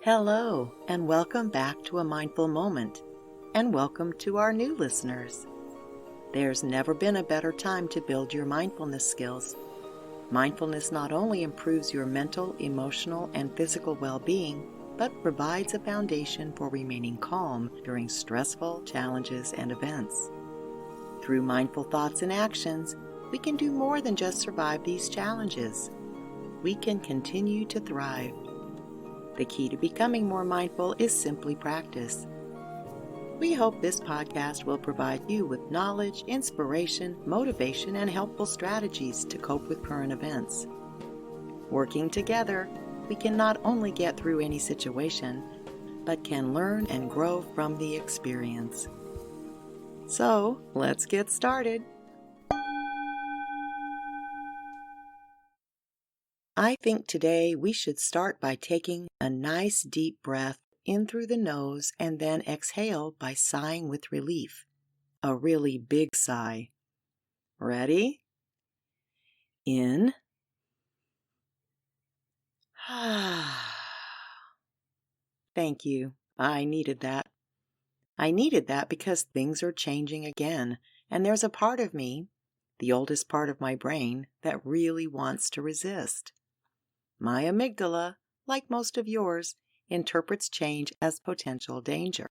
Hello, and welcome back to A Mindful Moment, and welcome to our new listeners. There's never been a better time to build your mindfulness skills. Mindfulness not only improves your mental, emotional, and physical well-being, but provides a foundation for remaining calm during stressful challenges and events. Through mindful thoughts and actions, we can do more than just survive these challenges. We can continue to thrive. The key to becoming more mindful is simply practice. We hope this podcast will provide you with knowledge, inspiration, motivation, and helpful strategies to cope with current events. Working together, we can not only get through any situation, but can learn and grow from the experience. So, let's get started. I think today we should start by taking a nice deep breath in through the nose and then exhale by sighing with relief. A really big sigh. Ready? In. Thank you. I needed that. I needed that because things are changing again, and there's a part of me, the oldest part of my brain, that really wants to resist. My amygdala, like most of yours, interprets change as potential danger.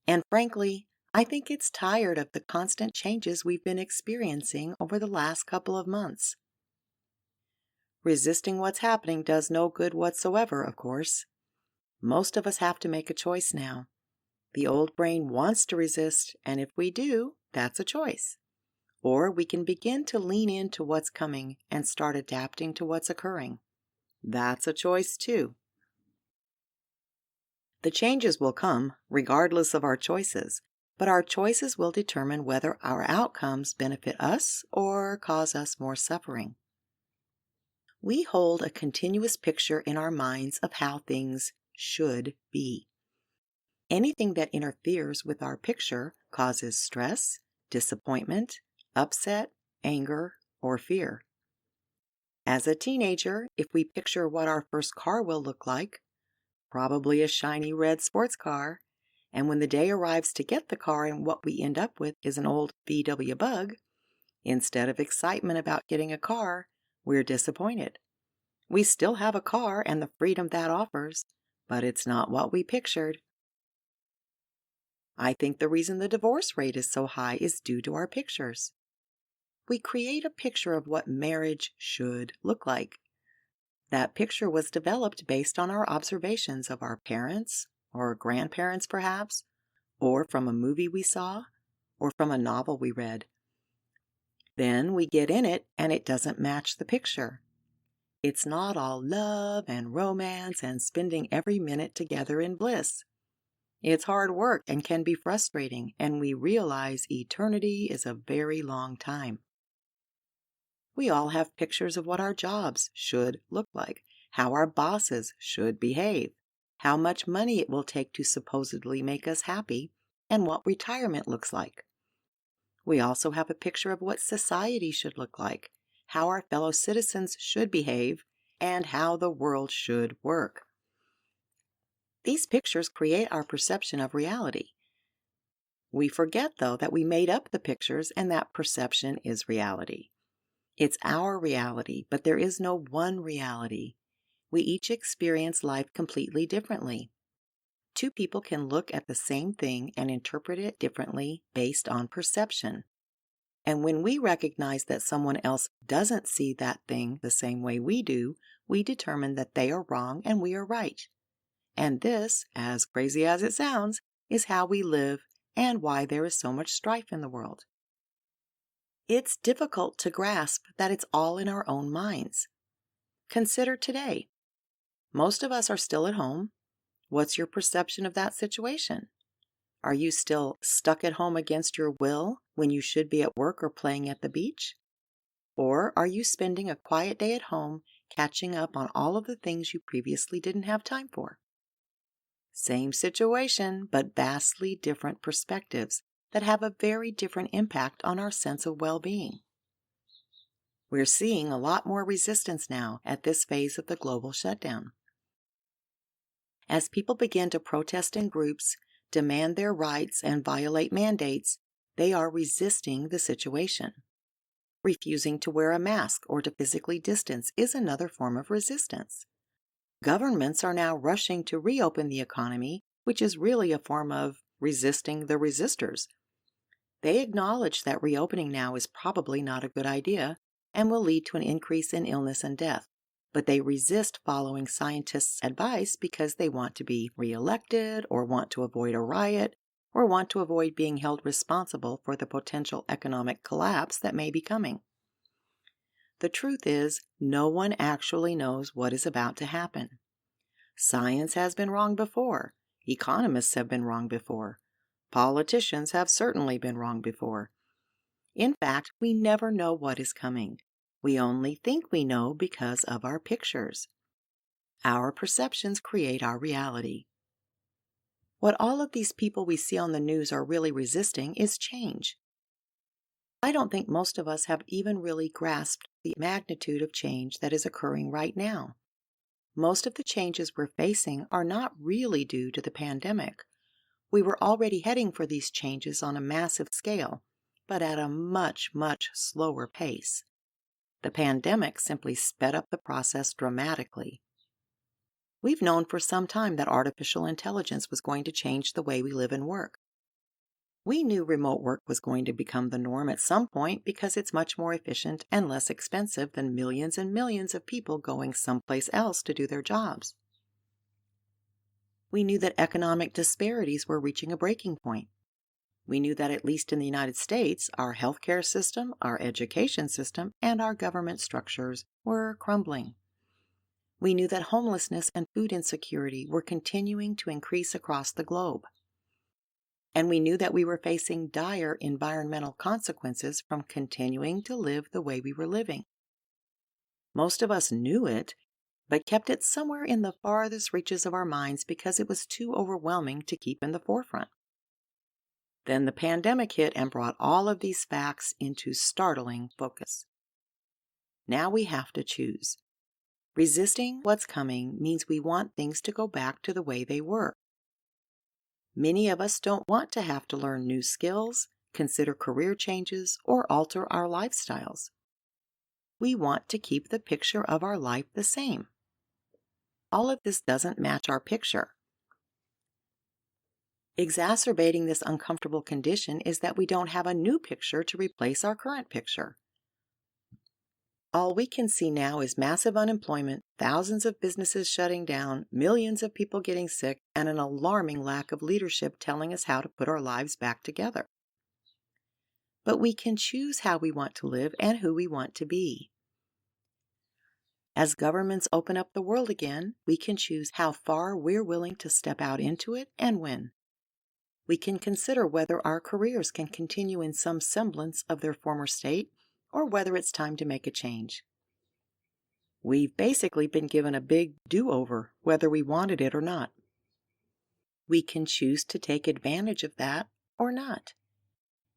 And frankly, I think it's tired of the constant changes we've been experiencing over the last couple of months. Resisting what's happening does no good whatsoever, of course. Most of us have to make a choice now. The old brain wants to resist, and if we do, that's a choice. Or we can begin to lean into what's coming and start adapting to what's occurring. That's a choice too. The changes will come, regardless of our choices, but our choices will determine whether our outcomes benefit us or cause us more suffering. We hold a continuous picture in our minds of how things should be. Anything that interferes with our picture causes stress, disappointment, upset, anger, or fear. As a teenager, if we picture what our first car will look like, probably a shiny red sports car, and when the day arrives to get the car and what we end up with is an old VW Bug, instead of excitement about getting a car, we're disappointed. We still have a car and the freedom that offers, but it's not what we pictured. I think the reason the divorce rate is so high is due to our pictures. We create a picture of what marriage should look like. That picture was developed based on our observations of our parents, or grandparents perhaps, or from a movie we saw, or from a novel we read. Then we get in it and it doesn't match the picture. It's not all love and romance and spending every minute together in bliss. It's hard work and can be frustrating, and we realize eternity is a very long time. We all have pictures of what our jobs should look like, how our bosses should behave, how much money it will take to supposedly make us happy, and what retirement looks like. We also have a picture of what society should look like, how our fellow citizens should behave, and how the world should work. These pictures create our perception of reality. We forget, though, that we made up the pictures and that perception is reality. It's our reality, but there is no one reality. We each experience life completely differently. Two people can look at the same thing and interpret it differently based on perception. And when we recognize that someone else doesn't see that thing the same way we do, we determine that they are wrong and we are right. And this, as crazy as it sounds, is how we live and why there is so much strife in the world. It's difficult to grasp that it's all in our own minds. Consider today. Most of us are still at home. What's your perception of that situation? Are you still stuck at home against your will when you should be at work or playing at the beach? Or are you spending a quiet day at home catching up on all of the things you previously didn't have time for? Same situation, but vastly different perspectives that have a very different impact on our sense of well-being. We're seeing a lot more resistance now at this phase of the global shutdown. As people begin to protest in groups, demand their rights, and violate mandates, they are resisting the situation. Refusing to wear a mask or to physically distance is another form of resistance. Governments are now rushing to reopen the economy, which is really a form of resisting the resistors. They acknowledge that reopening now is probably not a good idea and will lead to an increase in illness and death, but they resist following scientists' advice because they want to be reelected or want to avoid a riot or want to avoid being held responsible for the potential economic collapse that may be coming. The truth is, no one actually knows what is about to happen. Science has been wrong before. Economists have been wrong before. Politicians have certainly been wrong before. In fact, we never know what is coming. We only think we know because of our pictures. Our perceptions create our reality. What all of these people we see on the news are really resisting is change. I don't think most of us have even really grasped the magnitude of change that is occurring right now. Most of the changes we're facing are not really due to the pandemic. We were already heading for these changes on a massive scale, but at a much, much slower pace. The pandemic simply sped up the process dramatically. We've known for some time that artificial intelligence was going to change the way we live and work. We knew remote work was going to become the norm at some point because it's much more efficient and less expensive than millions and millions of people going someplace else to do their jobs. We knew that economic disparities were reaching a breaking point. We knew that at least in the United States, our healthcare system, our education system, and our government structures were crumbling. We knew that homelessness and food insecurity were continuing to increase across the globe. And we knew that we were facing dire environmental consequences from continuing to live the way we were living. Most of us knew it, but kept it somewhere in the farthest reaches of our minds because it was too overwhelming to keep in the forefront. Then the pandemic hit and brought all of these facts into startling focus. Now we have to choose. Resisting what's coming means we want things to go back to the way they were. Many of us don't want to have to learn new skills, consider career changes, or alter our lifestyles. We want to keep the picture of our life the same. All of this doesn't match our picture. Exacerbating this uncomfortable condition is that we don't have a new picture to replace our current picture. All we can see now is massive unemployment, thousands of businesses shutting down, millions of people getting sick, and an alarming lack of leadership telling us how to put our lives back together. But we can choose how we want to live and who we want to be. As governments open up the world again, we can choose how far we're willing to step out into it and when. We can consider whether our careers can continue in some semblance of their former state or whether it's time to make a change. We've basically been given a big do-over, whether we wanted it or not. We can choose to take advantage of that or not.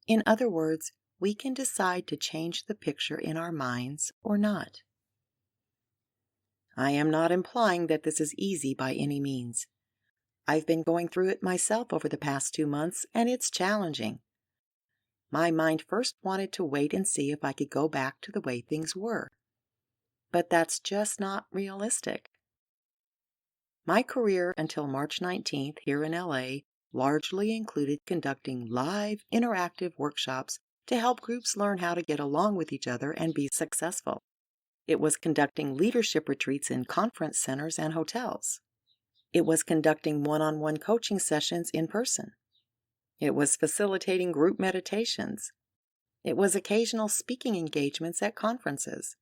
In other words, we can decide to change the picture in our minds or not. I am not implying that this is easy by any means. I've been going through it myself over the past 2 months, and it's challenging. My mind first wanted to wait and see if I could go back to the way things were. But that's just not realistic. My career until March 19th here in LA largely included conducting live, interactive workshops to help groups learn how to get along with each other and be successful. It was conducting leadership retreats in conference centers and hotels. It was conducting one-on-one coaching sessions in person. It was facilitating group meditations. It was occasional speaking engagements at conferences.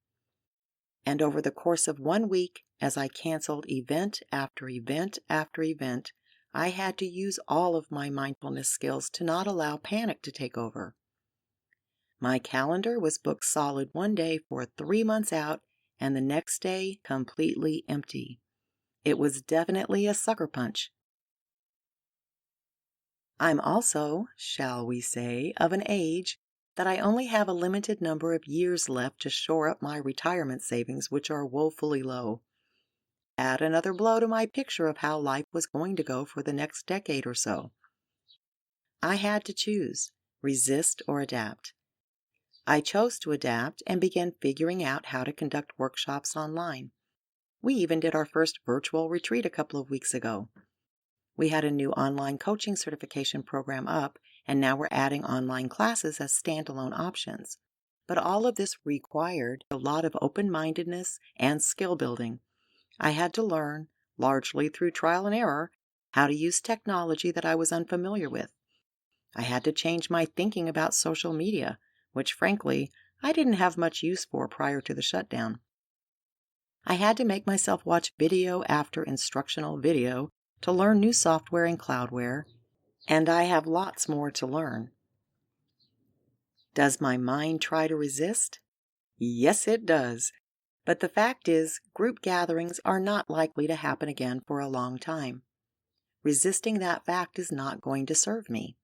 And over the course of 1 week, as I canceled event after event after event, I had to use all of my mindfulness skills to not allow panic to take over. My calendar was booked solid one day for 3 months out, and the next day completely empty. It was definitely a sucker punch. I'm also, shall we say, of an age that I only have a limited number of years left to shore up my retirement savings, which are woefully low. Add another blow to my picture of how life was going to go for the next decade or so. I had to choose, resist or adapt. I chose to adapt and began figuring out how to conduct workshops online. We even did our first virtual retreat a couple of weeks ago. We had a new online coaching certification program up, and now we're adding online classes as standalone options. But all of this required a lot of open-mindedness and skill building. I had to learn, largely through trial and error, how to use technology that I was unfamiliar with. I had to change my thinking about social media, which frankly, I didn't have much use for prior to the shutdown. I had to make myself watch video after instructional video to learn new software and cloudware, and I have lots more to learn. Does my mind try to resist? Yes, it does. But the fact is, group gatherings are not likely to happen again for a long time. Resisting that fact is not going to serve me.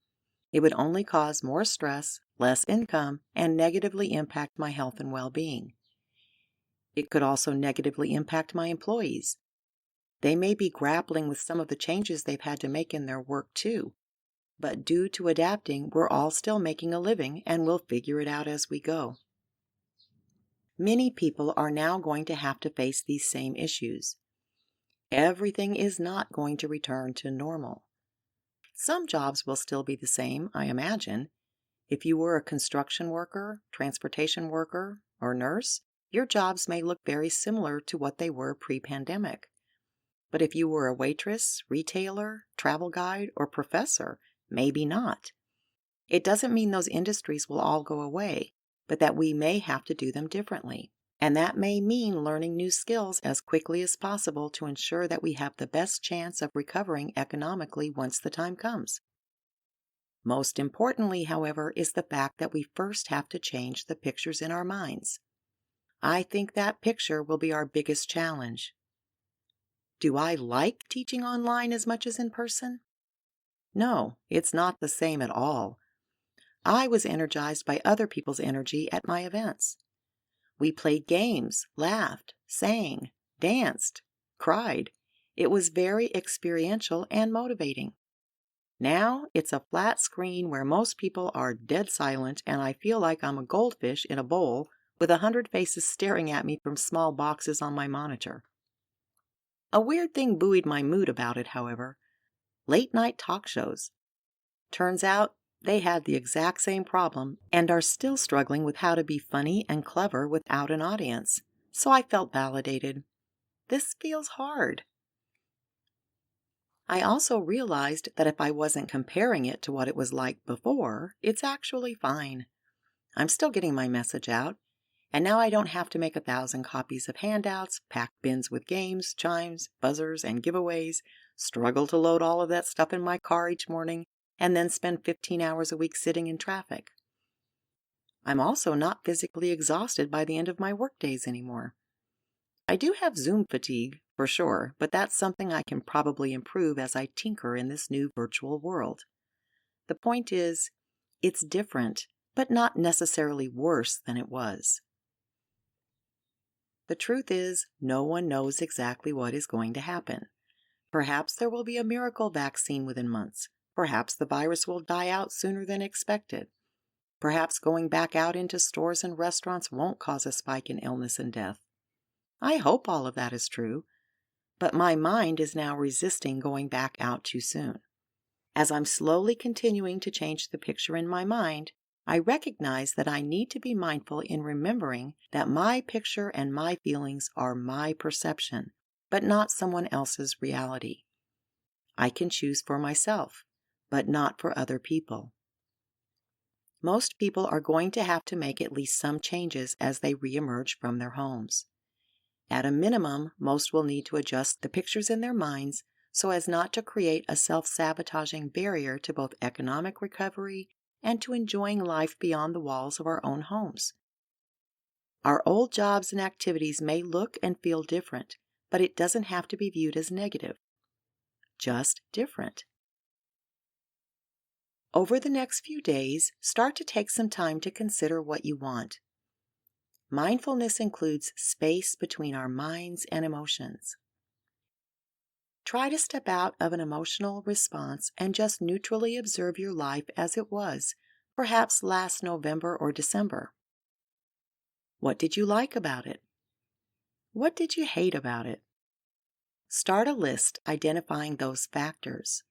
It would only cause more stress, less income, and negatively impact my health and well-being. It could also negatively impact my employees. They may be grappling with some of the changes they've had to make in their work too, but due to adapting, we're all still making a living and we'll figure it out as we go. Many people are now going to have to face these same issues. Everything is not going to return to normal. Some jobs will still be the same, I imagine. If you were a construction worker, transportation worker, or nurse, your jobs may look very similar to what they were pre-pandemic. But if you were a waitress, retailer, travel guide, or professor, maybe not. It doesn't mean those industries will all go away, but that we may have to do them differently. And that may mean learning new skills as quickly as possible to ensure that we have the best chance of recovering economically once the time comes. Most importantly, however, is the fact that we first have to change the pictures in our minds. I think that picture will be our biggest challenge. Do I like teaching online as much as in person? No, it's not the same at all. I was energized by other people's energy at my events. We played games, laughed, sang, danced, cried. It was very experiential and motivating. Now it's a flat screen where most people are dead silent and I feel like I'm a goldfish in a bowl with 100 faces staring at me from small boxes on my monitor. A weird thing buoyed my mood about it, however. Late-night talk shows. Turns out they had the exact same problem and are still struggling with how to be funny and clever without an audience. So I felt validated. This feels hard. I also realized that if I wasn't comparing it to what it was like before, it's actually fine. I'm still getting my message out, and now I don't have to make 1,000 copies of handouts, pack bins with games, chimes, buzzers, and giveaways, struggle to load all of that stuff in my car each morning, and then spend 15 hours a week sitting in traffic. I'm also not physically exhausted by the end of my workdays anymore. I do have Zoom fatigue, for sure, but that's something I can probably improve as I tinker in this new virtual world. The point is, it's different, but not necessarily worse than it was. The truth is, no one knows exactly what is going to happen. Perhaps there will be a miracle vaccine within months. Perhaps the virus will die out sooner than expected. Perhaps going back out into stores and restaurants won't cause a spike in illness and death. I hope all of that is true, but my mind is now resisting going back out too soon. As I'm slowly continuing to change the picture in my mind, I recognize that I need to be mindful in remembering that my picture and my feelings are my perception, but not someone else's reality. I can choose for myself, but not for other people. Most people are going to have to make at least some changes as they reemerge from their homes. At a minimum, most will need to adjust the pictures in their minds so as not to create a self-sabotaging barrier to both economic recovery and to enjoying life beyond the walls of our own homes. Our old jobs and activities may look and feel different, but it doesn't have to be viewed as negative. Just different. Over the next few days, start to take some time to consider what you want. Mindfulness includes space between our minds and emotions. Try to step out of an emotional response and just neutrally observe your life as it was, perhaps last November or December. What did you like about it? What did you hate about it? Start a list identifying those factors.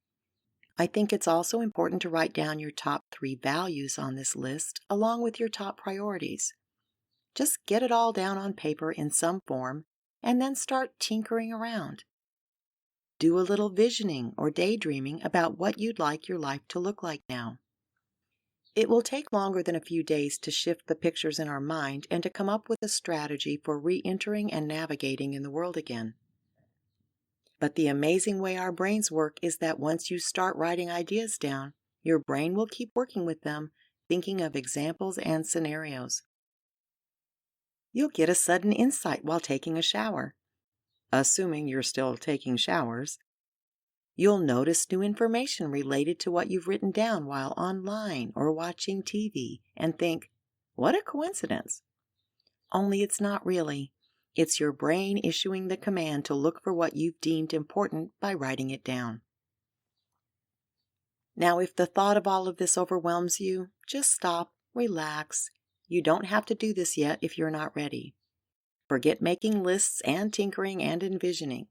I think it's also important to write down your top 3 values on this list along with your top priorities. Just get it all down on paper in some form and then start tinkering around. Do a little visioning or daydreaming about what you'd like your life to look like now. It will take longer than a few days to shift the pictures in our mind and to come up with a strategy for re-entering and navigating in the world again. But the amazing way our brains work is that once you start writing ideas down, your brain will keep working with them, thinking of examples and scenarios. You'll get a sudden insight while taking a shower, assuming you're still taking showers. You'll notice new information related to what you've written down while online or watching TV and think, what a coincidence. Only it's not really. It's your brain issuing the command to look for what you've deemed important by writing it down. Now, if the thought of all of this overwhelms you, just stop, relax. You don't have to do this yet if you're not ready. Forget making lists and tinkering and envisioning.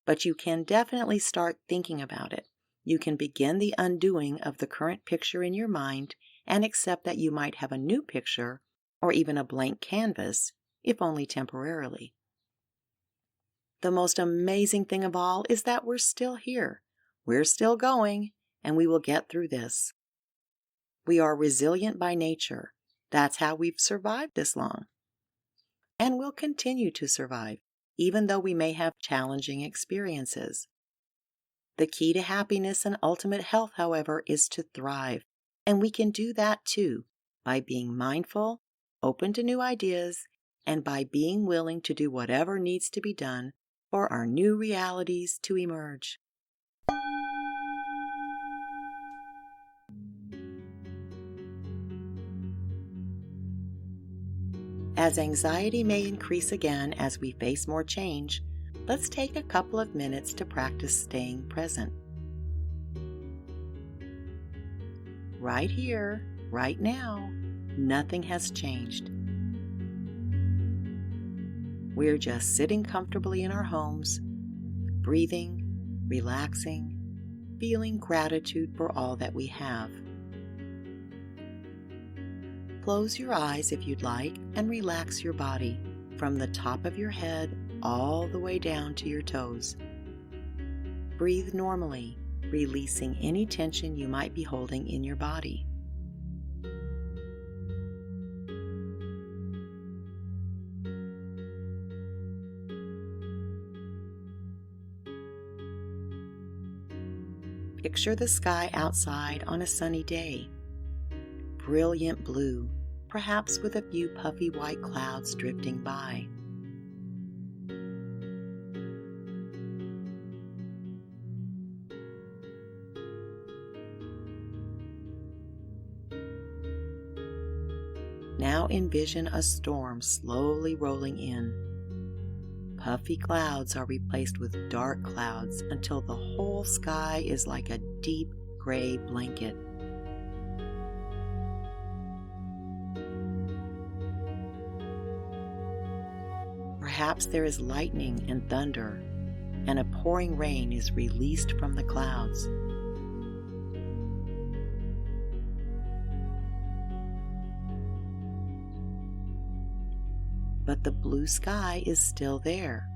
But you can definitely start thinking about it. You can begin the undoing of the current picture in your mind and accept that you might have a new picture or even a blank canvas, if only temporarily. The most amazing thing of all is that we're still here. We're still going, and we will get through this. We are resilient by nature. That's how we've survived this long. And we'll continue to survive, even though we may have challenging experiences. The key to happiness and ultimate health, however, is to thrive. And we can do that too, by being mindful, open to new ideas, and by being willing to do whatever needs to be done for our new realities to emerge. As anxiety may increase again as we face more change, let's take a couple of minutes to practice staying present. Right here, right now, nothing has changed. We're just sitting comfortably in our homes, breathing, relaxing, feeling gratitude for all that we have. Close your eyes if you'd like and relax your body from the top of your head all the way down to your toes. Breathe normally, releasing any tension you might be holding in your body. Picture the sky outside on a sunny day. Brilliant blue, perhaps with a few puffy white clouds drifting by. Now envision a storm slowly rolling in. Puffy clouds are replaced with dark clouds until the whole sky is like a deep gray blanket. Perhaps there is lightning and thunder, and a pouring rain is released from the clouds. But the blue sky is still there.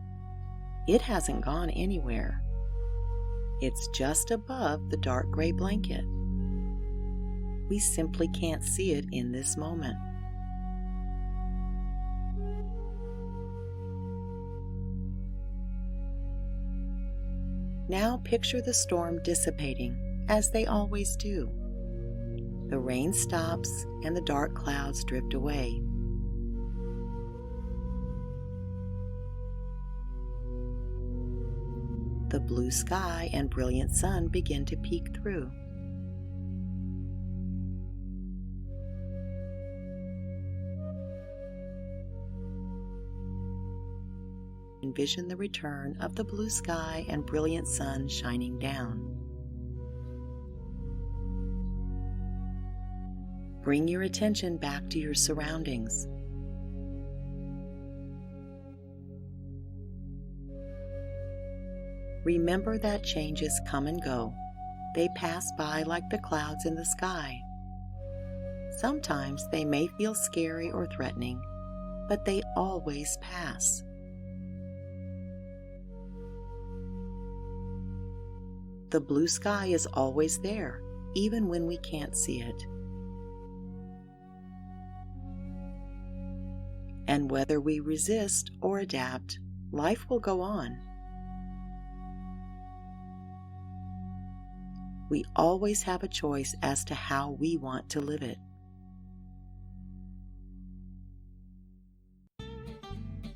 It hasn't gone anywhere. It's just above the dark gray blanket. We simply can't see it in this moment. Now picture the storm dissipating, as they always do. The rain stops and the dark clouds drift away. The blue sky and brilliant sun begin to peek through. envision the return of the blue sky and brilliant sun shining down. Bring your attention back to your surroundings. Remember that changes come and go. They pass by like the clouds in the sky. Sometimes they may feel scary or threatening, but they always pass. The blue sky is always there, even when we can't see it. And whether we resist or adapt, life will go on. We always have a choice as to how we want to live it.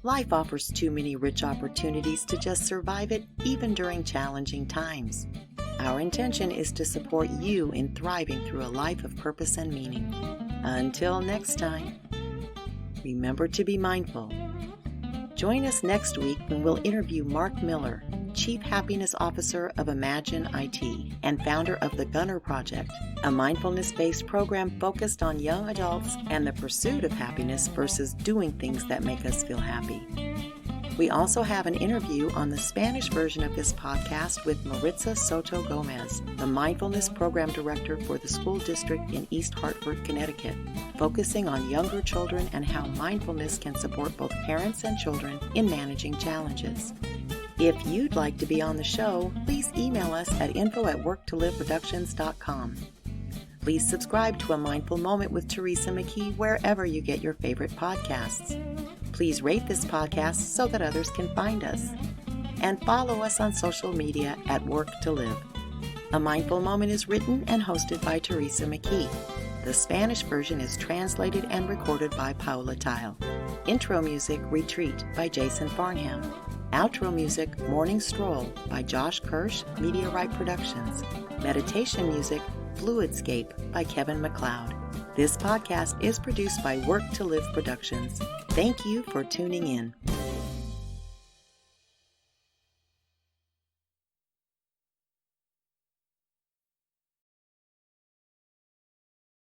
Life offers too many rich opportunities to just survive it, even during challenging times. Our intention is to support you in thriving through a life of purpose and meaning. Until next time, remember to be mindful. Join us next week when we'll interview Mark Miller, Chief Happiness Officer of Imagine IT and founder of the Gunner Project, a mindfulness-based program focused on young adults and the pursuit of happiness versus doing things that make us feel happy. We also have an interview on the Spanish version of this podcast with Maritza Soto Gomez, the Mindfulness Program Director for the School District in East Hartford, Connecticut, focusing on younger children and how mindfulness can support both parents and children in managing challenges. If you'd like to be on the show, please email us at info@worktoliveproductions.com. Please subscribe to A Mindful Moment with Teresa McKee wherever you get your favorite podcasts. Please rate this podcast so that others can find us. And follow us on social media at Work to Live. A Mindful Moment is written and hosted by Teresa McKee. The Spanish version is translated and recorded by Paula Tile. Intro music, Retreat, by Jason Farnham. Outro music, Morning Stroll, by Josh Kirsch, Media Right Productions. Meditation music, Fluidscape, by Kevin MacLeod. This podcast is produced by Work to Live Productions. Thank you for tuning in.